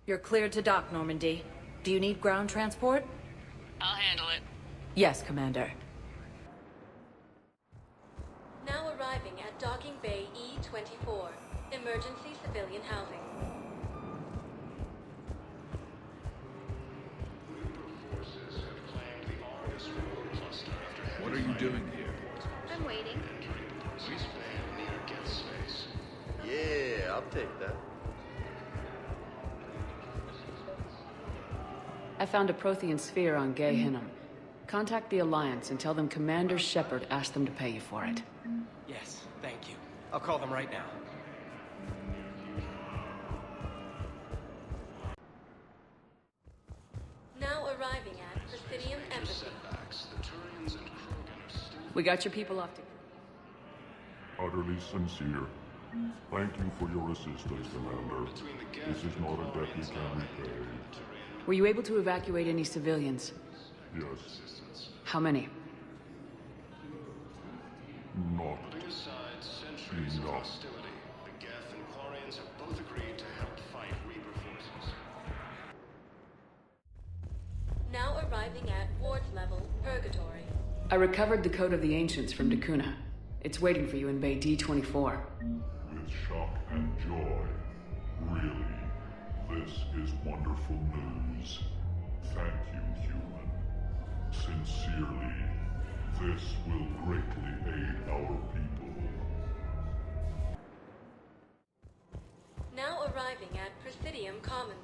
You're cleared to dock, Normandy. Do you need ground transport? I'll handle it. Yes, Commander. Now arriving at Docking Bay E-24, emergency civilian housing. What are you doing here? I'm waiting. Yeah, I'll take that. I found a Prothean sphere on Gay Hinnom. Contact the Alliance and tell them Commander Shepard asked them to pay you for it. Yes, thank you. I'll call them right now. Now arriving at Presidium Embassy. We got your people off to... Utterly sincere. Thank you for your assistance, Commander. This is not a debt we can repay. Were you able to evacuate any civilians? Yes, How many? not enough. Now arriving at Ward's level, Purgatory. I recovered the Code of the Ancients from Dakuna. It's waiting for you in Bay D-24. With shock and joy. Really, this is wonderful news. Thank you, human. Sincerely, this will greatly aid our people. Now arriving at Presidium Commons.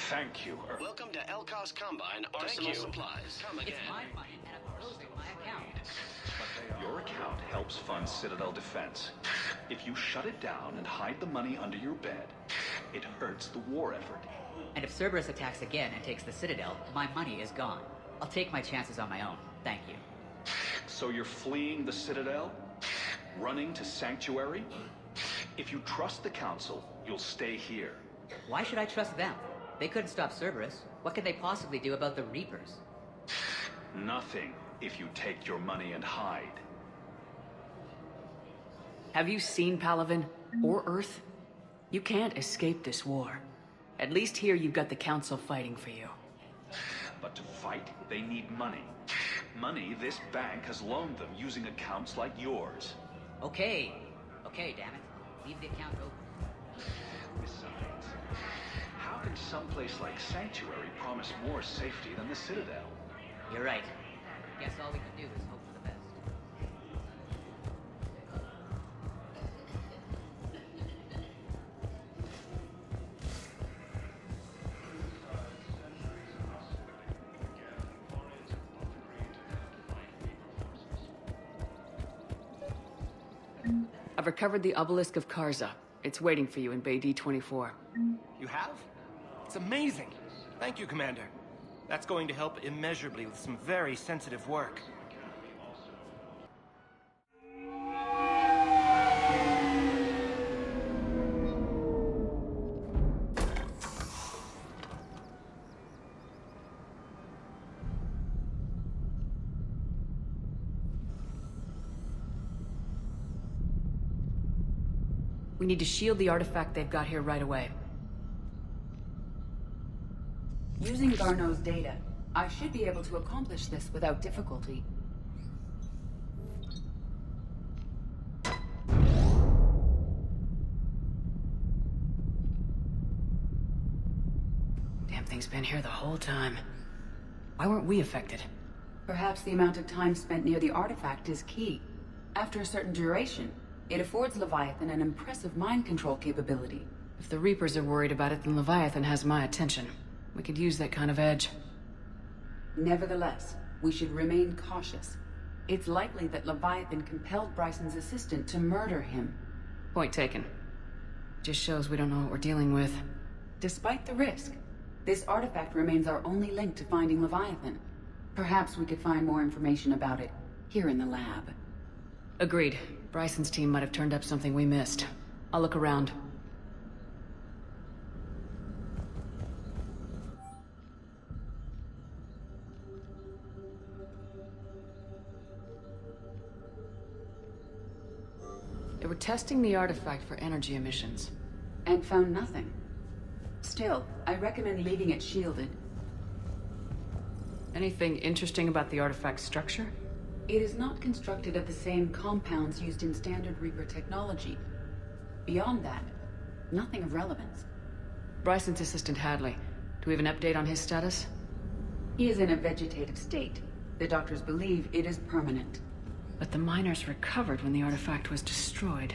Thank you. Welcome to Elcos Combine Arsenal Supplies. Come again. It's my money, and I'm closing my account. Your account helps fund Citadel defense. If you shut it down and hide the money under your bed, it hurts the war effort. And if Cerberus attacks again and takes the Citadel, my money is gone. I'll take my chances on my own. Thank you. So you're fleeing the Citadel? Running to Sanctuary? If you trust the Council, you'll stay here. Why should I trust them? They couldn't stop Cerberus. What could they possibly do about the Reapers? Nothing if you take your money and hide. Have you seen Palaven? Or Earth? You can't escape this war. At least here you've got the Council fighting for you. But to fight, they need money. Money this bank has loaned them using accounts like yours. Okay. Okay, damn it. Leave the account open. Besides, how can someplace like Sanctuary promise more safety than the Citadel? You're right. Guess all we can do is hope for the best. I've recovered the Obelisk of Karza. It's waiting for you in Bay D-24. You have? It's amazing. Thank you, Commander. That's going to help immeasurably with some very sensitive work. We need to shield the artifact they've got here right away. Using Garneau's data, I should be able to accomplish this without difficulty. Damn thing's been here the whole time. Why weren't we affected? Perhaps the amount of time spent near the artifact is key. After a certain duration, it affords Leviathan an impressive mind control capability. If the Reapers are worried about it, then Leviathan has my attention. We could use that kind of edge. Nevertheless, we should remain cautious. It's likely that Leviathan compelled Bryson's assistant to murder him. Point taken. Just shows we don't know what we're dealing with. Despite the risk, this artifact remains our only link to finding Leviathan. Perhaps we could find more information about it here in the lab. Agreed. Bryson's team might have turned up something we missed. I'll look around. They were testing the artifact for energy emissions. And found nothing. Still, I recommend leaving it shielded. Anything interesting about the artifact's structure? It is not constructed of the same compounds used in standard Reaper technology. Beyond that, nothing of relevance. Bryson's assistant Hadley. Do we have an update on his status? He is in a vegetative state. The doctors believe it is permanent. But the miners recovered when the artifact was destroyed.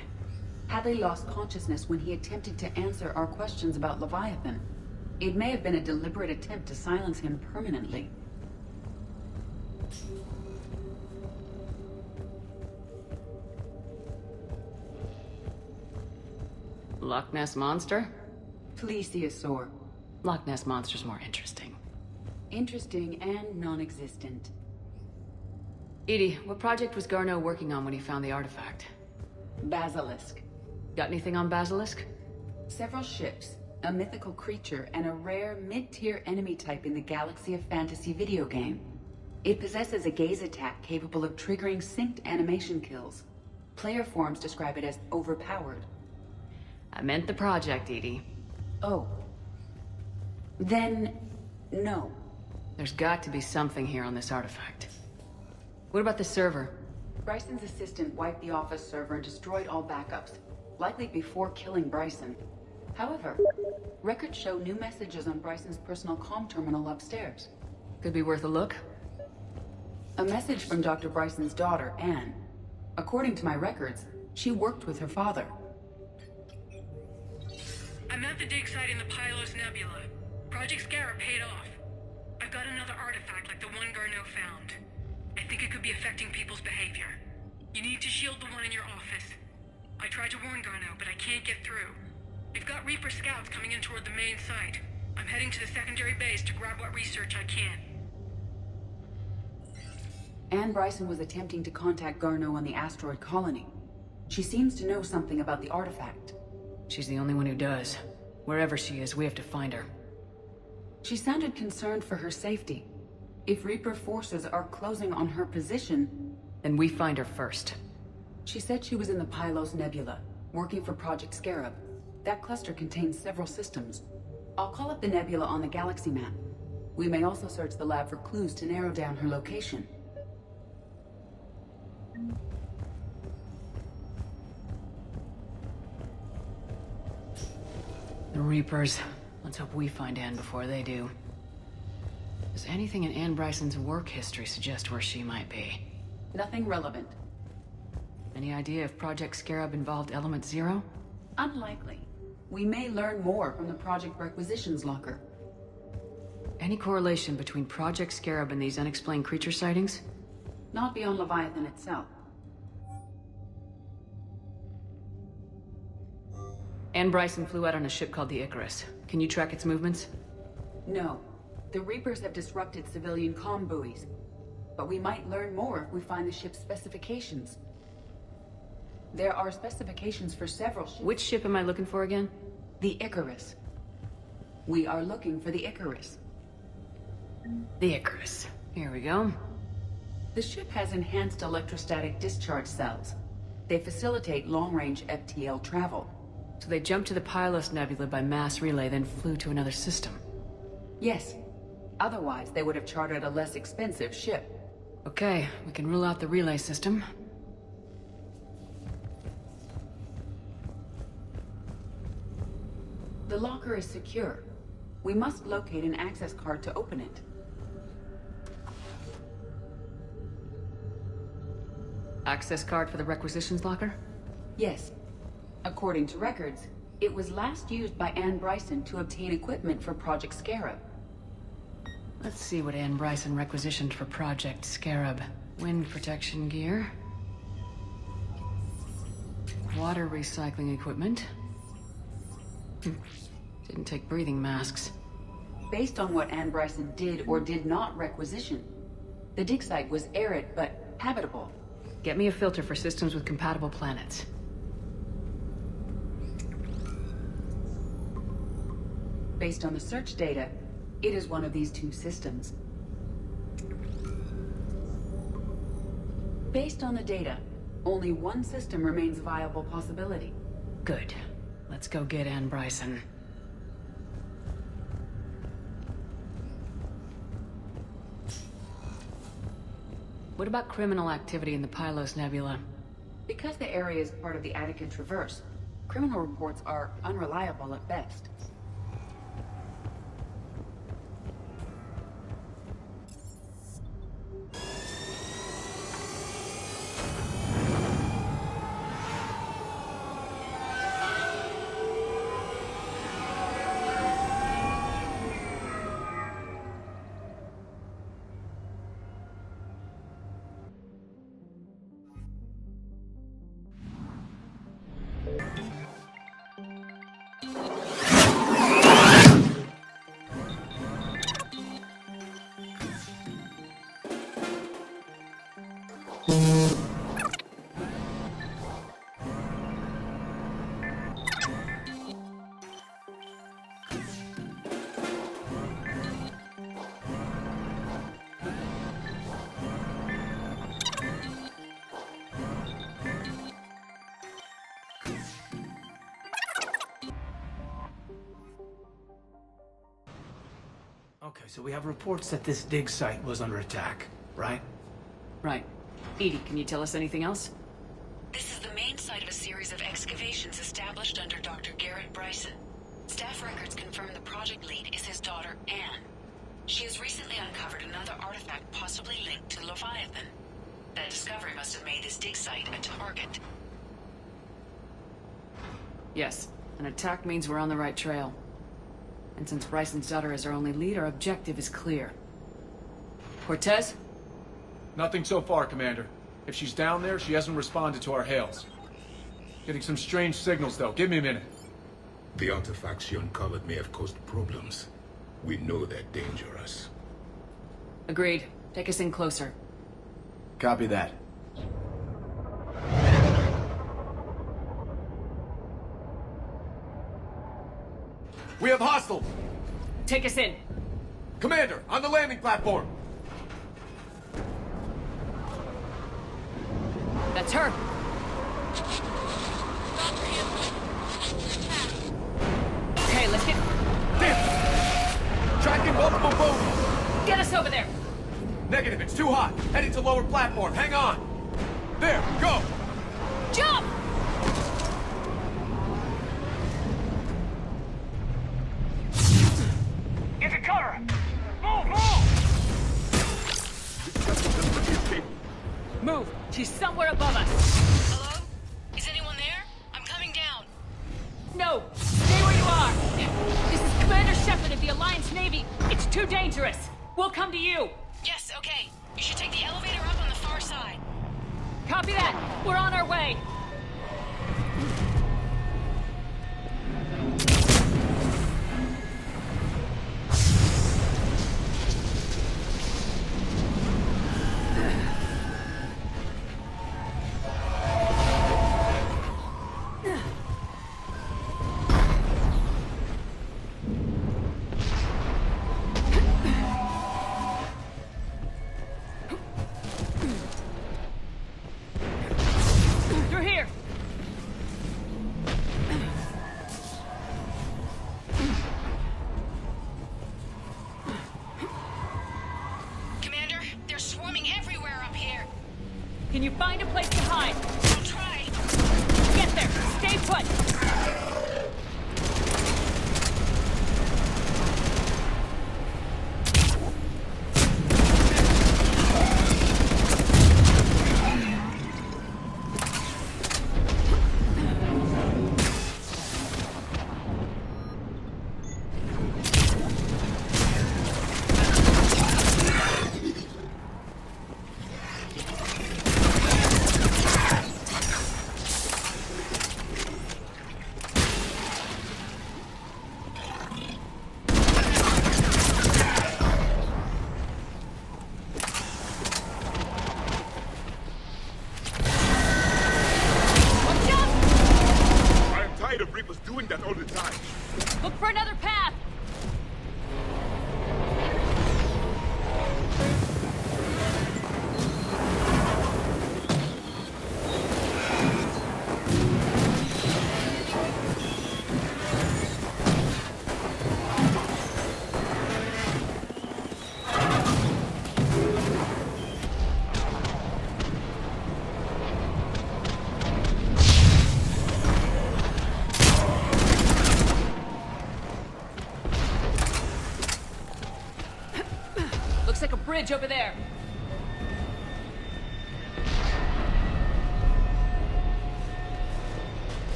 Hadley lost consciousness when he attempted to answer our questions about Leviathan. It may have been a deliberate attempt to silence him permanently. Loch Ness Monster? Tali'zorah. Loch Ness Monster's more interesting. Interesting and non-existent. EDI, what project was Garneau working on when he found the artifact? Basilisk. Got anything on Basilisk? Several ships, a mythical creature, and a rare mid-tier enemy type in the Galaxy of Fantasy video game. It possesses a gaze attack capable of triggering synced animation kills. Player forums describe it as overpowered. I meant the project, EDI. Oh. Then, no. There's got to be something here on this artifact. What about the server? Bryson's assistant wiped the office server and destroyed all backups, likely before killing Bryson. However, records show new messages on Bryson's personal comm terminal upstairs. Could be worth a look. A message from Dr. Bryson's daughter, Anne. According to my records, she worked with her father. I'm at the dig site in the Pylos Nebula. Project Scarab paid off. I've got another artifact like the one Garneau found. I think it could be affecting people's behavior. You need to shield the one in your office. I tried to warn Garneau, but I can't get through. We've got Reaper scouts coming in toward the main site. I'm heading to the secondary base to grab what research I can. Anne Bryson was attempting to contact Garneau on the asteroid colony. She seems to know something about the artifact. She's the only one who does. Wherever she is, we have to find her. She sounded concerned for her safety. If Reaper forces are closing on her position... Then we find her first. She said she was in the Pylos Nebula, working for Project Scarab. That cluster contains several systems. I'll call up the nebula on the galaxy map. We may also search the lab for clues to narrow down her location. The Reapers. Let's hope we find Anne before they do. Does anything in Anne Bryson's work history suggest where she might be? Nothing relevant. Any idea if Project Scarab involved Element Zero? Unlikely. We may learn more from the Project Requisitions Locker. Any correlation between Project Scarab and these unexplained creature sightings? Not beyond Leviathan itself. Anne Bryson flew out on a ship called the Icarus. Can you track its movements? No. The Reapers have disrupted civilian comm buoys. But we might learn more if we find the ship's specifications. There are specifications for several ships. Which ship am I looking for again? The Icarus. We are looking for the Icarus. The Icarus. Here we go. The ship has enhanced electrostatic discharge cells. They facilitate long-range FTL travel. So they jumped to the Pylos Nebula by mass relay, then flew to another system. Yes. Otherwise, they would have chartered a less expensive ship. Okay, we can rule out the relay system. The locker is secure. We must locate an access card to open it. Access card for the requisitions locker? Yes. According to records, it was last used by Anne Bryson to obtain equipment for Project Scarab. Let's see what Anne Bryson requisitioned for Project Scarab. Wind protection gear. Water recycling equipment. Didn't take breathing masks. Based on what Anne Bryson did or did not requisition, the dig site was arid but habitable. Get me a filter for systems with compatible planets. Based on the search data, it is one of these two systems. Based on the data, Only one system remains a viable possibility. Good. Let's go get Ann Bryson. What about criminal activity in the Pylos Nebula? Because the area is part of the Attica Traverse, criminal reports are unreliable at best. Okay, so we have reports that this dig site was under attack, right? Right. Edie, can you tell us anything else? This is the main site of a series of excavations established under Dr. Garrett Bryson. Staff records confirm the project lead is his daughter, Anne. She has recently uncovered another artifact possibly linked to Leviathan. That discovery must have made this dig site a target. Yes. An attack means we're on the right trail. And since Bryson's daughter is our only lead, our objective is clear. Cortez? Nothing so far, Commander. If she's down there, she hasn't responded to our hails. Getting some strange signals, though. Give me a minute. The artifacts she uncovered may have caused problems. We know they're dangerous. Agreed. Take us in closer. Copy that. We have hostiles! Take us in! Commander, on the landing platform! That's her! Okay, let's get... Damn! Tracking multiple boats! Get us over there! Negative, it's too hot. Heading to lower platform, hang on! There, go! Jump! Into cover! Move, move! Move! She's somewhere above us! Hello? Is anyone there? I'm coming down. No! Stay where you are! This is Commander Shepard of the Alliance Navy! It's too dangerous! We'll come to you! Yes, okay. You should take the elevator up on the far side. Copy that! We're on our way! bridge over there.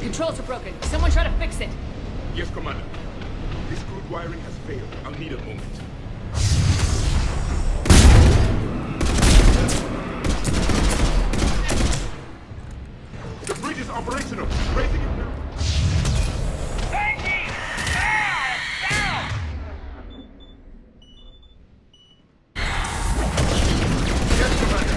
Controls are broken. Someone try to fix it. Yes, Commander. This crude wiring has failed. I'll need a moment. The bridge is operational. Raising it now. Yes, Commander.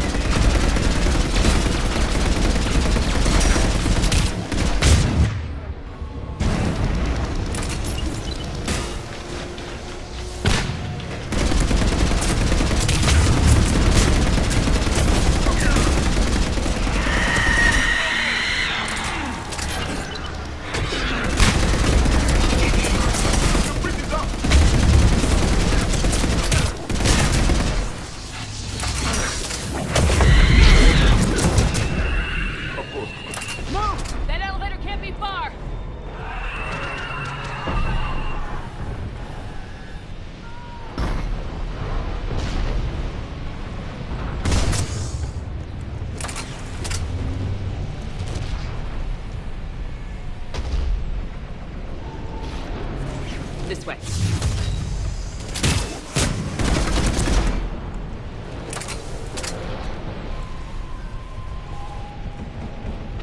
This way.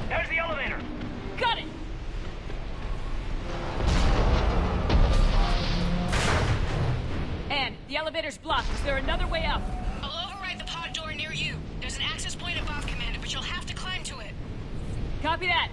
There's the elevator! Got it! And the elevator's blocked. Is there another way up? I'll override the pod door near you. There's an access point above, Commander, but you'll have to climb to it. Copy that.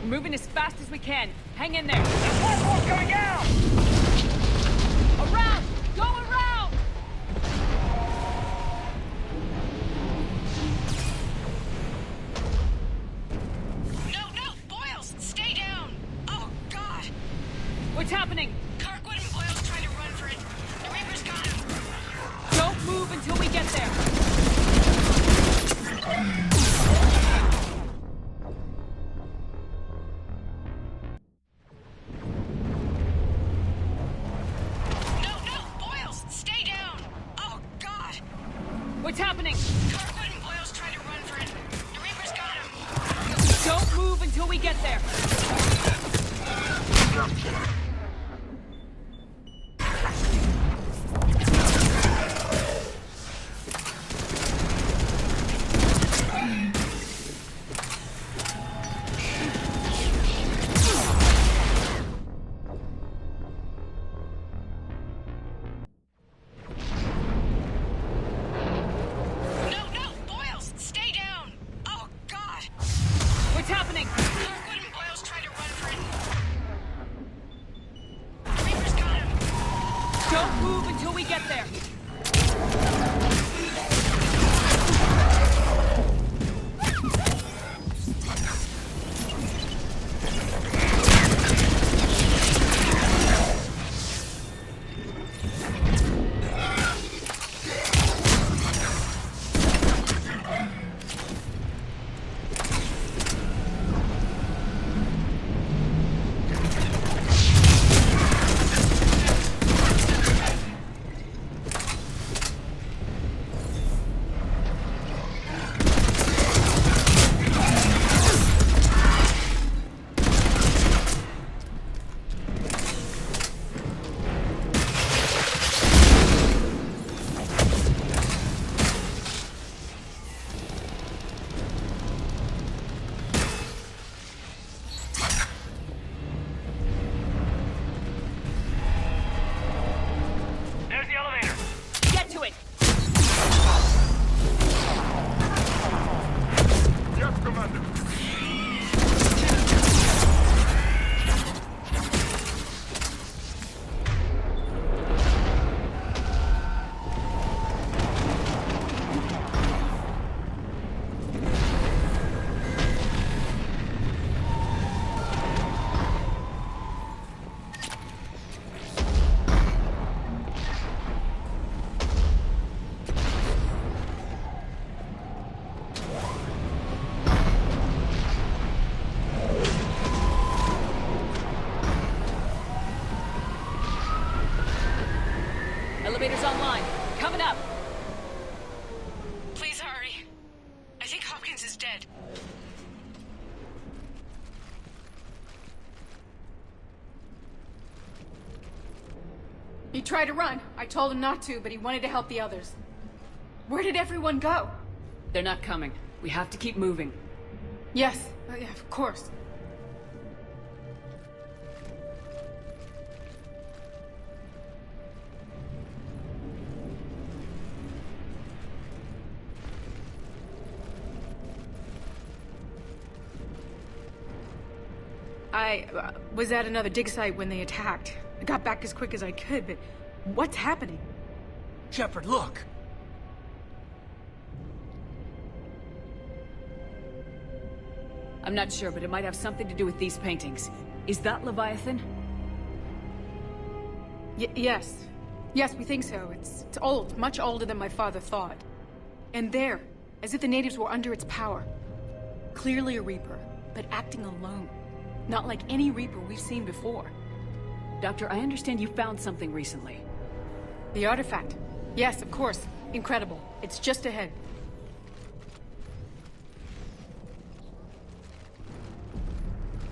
We're moving as fast as we can. Hang in there. The platform's coming down! Around! Go around! No! Boyles! Stay down! Oh, God! What's happening? Kirkwood and Boyles trying to run for it. The Reaper's got him. Don't move until we get there. What's happening? Kirkwood and Boyles trying to run for it. The Reaper's got him. Don't move until we get there. Elevator's online. Coming up. Please hurry. I think Hopkins is dead. He tried to run. I told him not to, but he wanted to help the others. Where did everyone go? They're not coming. We have to keep moving. Yes, yeah, of course. I was at another dig site when they attacked. I got back as quick as I could, but what's happening? Shepard, look! I'm not sure, but it might have something to do with these paintings. Is that Leviathan? Yes. Yes, we think so. It's old, much older than my father thought. And there, as if the natives were under its power. Clearly a Reaper, but acting alone. Not like any Reaper we've seen before. Doctor, I understand you found something recently. The artifact. Yes, of course. Incredible. It's just ahead.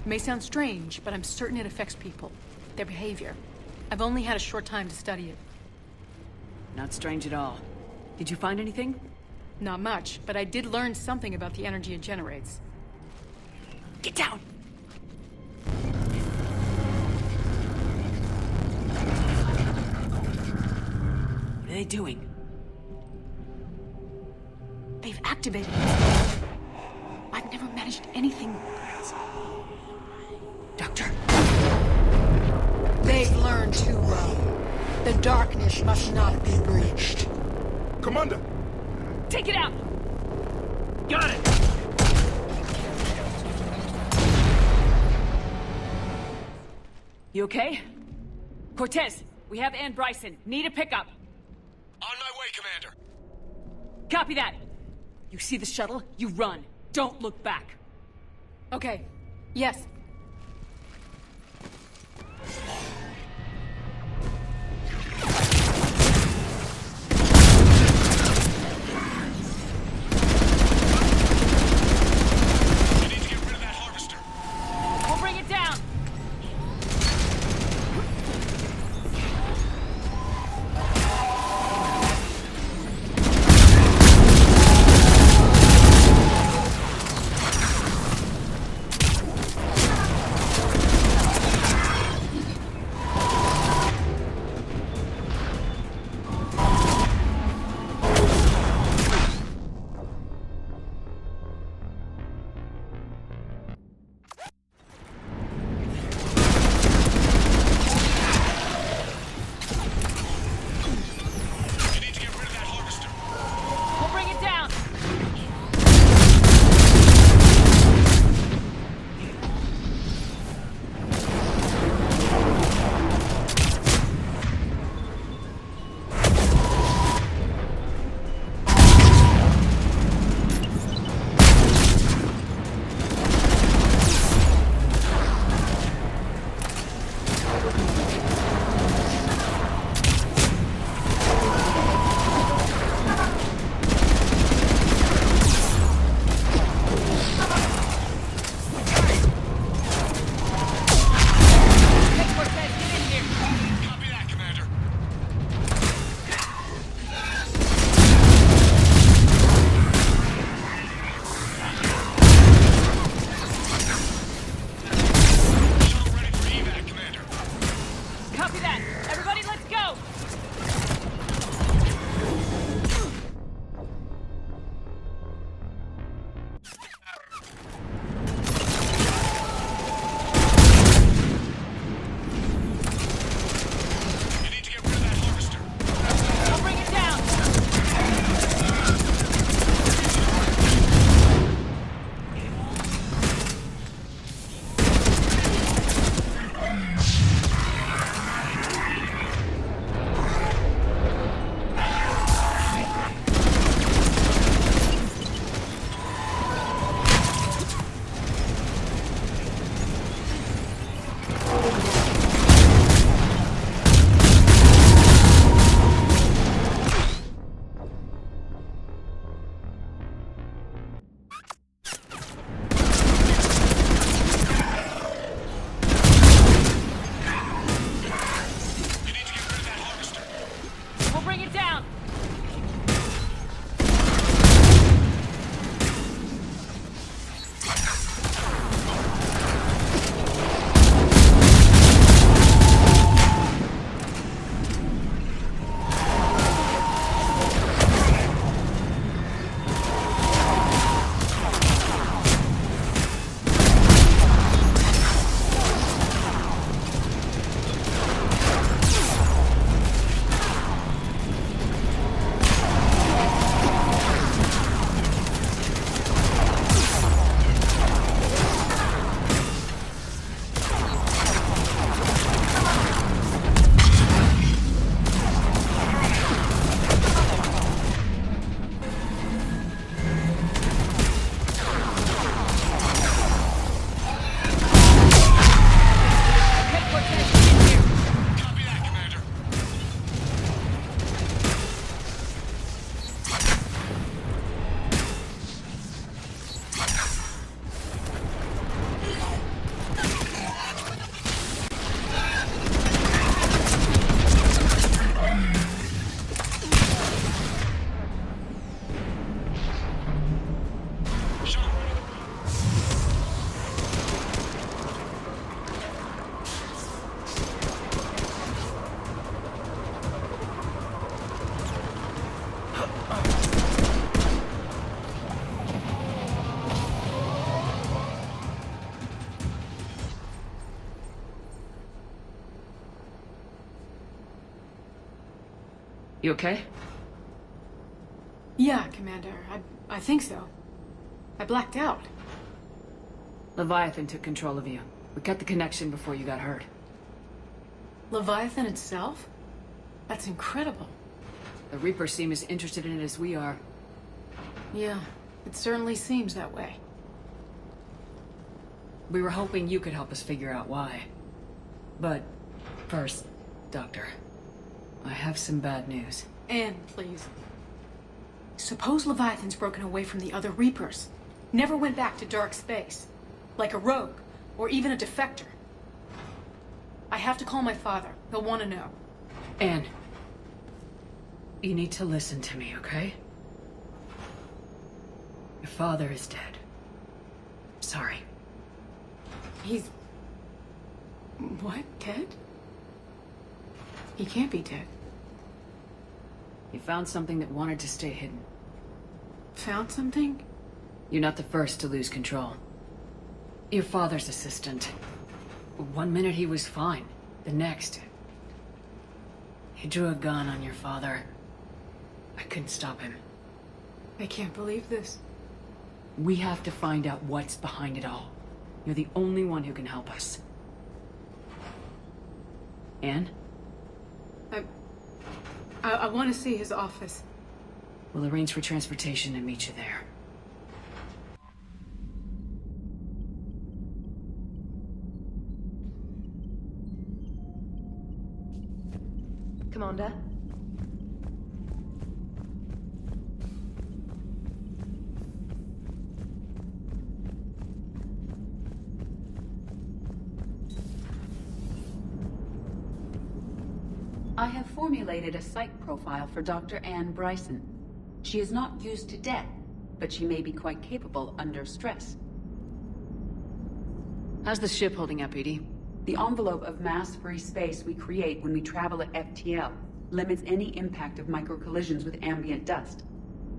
May sound strange, but I'm certain it affects people. Their behavior. I've only had a short time to study it. Not strange at all. Did you find anything? Not much, but I did learn something about the energy it generates. Get down! What are they doing? They've activated it. I've never managed anything. Doctor? They've learned too well. The darkness must not be breached. Commander! Take it out! Got it! You okay? Cortez, we have Ann Bryson. Need a pickup. On my way, Commander. Copy that. You see the shuttle? You run. Don't look back. Okay. Yes. We'll bring it down. You okay? Yeah, Commander. I think so. I blacked out. Leviathan took control of you. We cut the connection before you got hurt. Leviathan itself? That's incredible. The Reapers seem as interested in it as we are. Yeah, it certainly seems that way. We were hoping you could help us figure out why. But first, Doctor, I have some bad news. Anne, please. Suppose Leviathan's broken away from the other Reapers. Never went back to dark space. Like a rogue, or even a defector. I have to call my father. He'll want to know. Anne, you need to listen to me, okay? Your father is dead. Sorry. He's... what? Dead? He can't be dead. You found something that wanted to stay hidden. Found something? You're not the first to lose control. Your father's assistant. One minute he was fine. The next... he drew a gun on your father. I couldn't stop him. I can't believe this. We have to find out what's behind it all. You're the only one who can help us. Anne? I want to see his office. We'll arrange for transportation and meet you there. Commander? I have formulated a psych profile for Dr. Anne Bryson. She is not used to death, but she may be quite capable under stress. How's the ship holding up, Edie? The envelope of mass-free space we create when we travel at FTL limits any impact of microcollisions with ambient dust.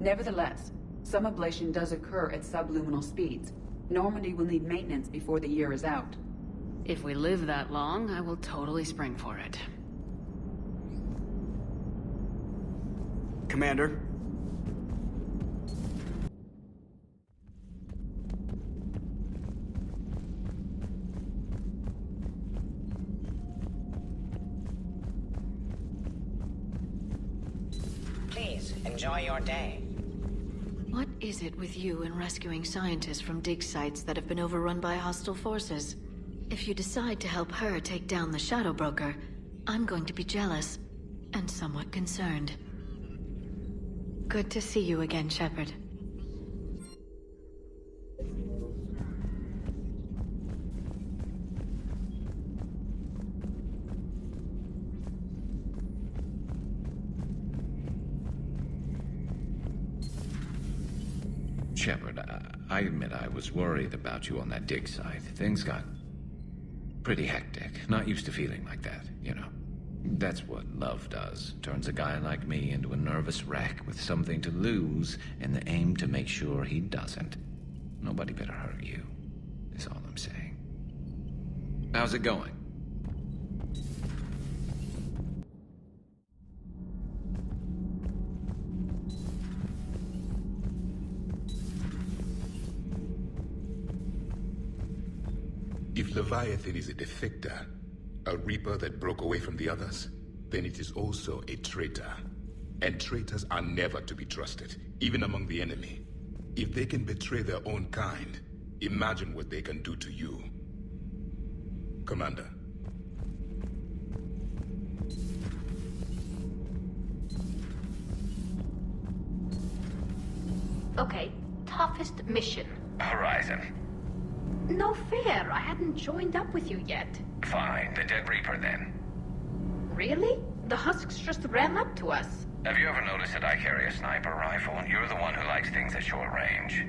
Nevertheless, some ablation does occur at subluminal speeds. Normandy will need maintenance before the year is out. If we live that long, I will totally spring for it. Commander? Please, enjoy your day. What is it with you and rescuing scientists from dig sites that have been overrun by hostile forces? If you decide to help her take down the Shadow Broker, I'm going to be jealous and somewhat concerned. Good to see you again, Shepard. Shepard, I admit I was worried about you on that dig site. Things got pretty hectic. Not used to feeling like that, you know. That's what love does. Turns a guy like me into a nervous wreck with something to lose and the aim to make sure he doesn't. Nobody better hurt you, is all I'm saying. How's it going? If Leviathan is a defector, a Reaper that broke away from the others, then it is also a traitor. And traitors are never to be trusted, even among the enemy. If they can betray their own kind, imagine what they can do to you. Commander. Okay, toughest mission. Horizon. No fair, I hadn't joined up with you yet. Fine, the Dead Reaper then. Really? The husks just ran up to us. Have you ever noticed that I carry a sniper rifle and you're the one who likes things at short range?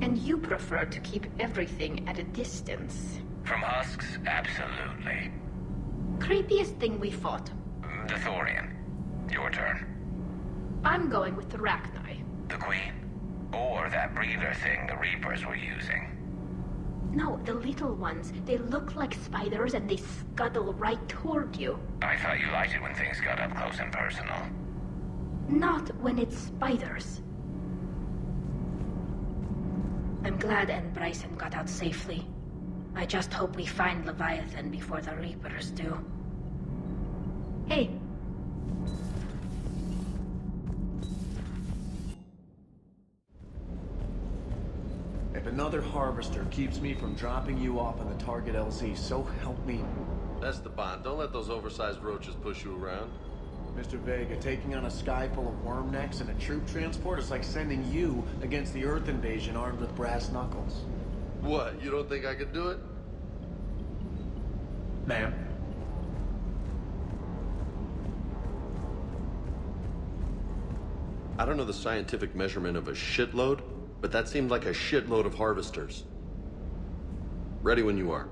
And you prefer to keep everything at a distance. From husks, absolutely. Creepiest thing we fought. The Thorian. Your turn. I'm going with the Rachni. The Queen? Or that breather thing the Reapers were using. No, the little ones. They look like spiders and they scuttle right toward you. I thought you liked it when things got up close and personal. Not when it's spiders. I'm glad and Bryson got out safely. I just hope we find Leviathan before the Reapers do. Hey. If another Harvester keeps me from dropping you off on the target LZ, so help me. Esteban, don't let those oversized roaches push you around. Mr. Vega, taking on a sky full of worm necks and a troop transport is like sending you against the Earth invasion armed with brass knuckles. What, you don't think I could do it? Ma'am? I don't know the scientific measurement of a shitload, but that seemed like a shitload of harvesters. Ready when you are.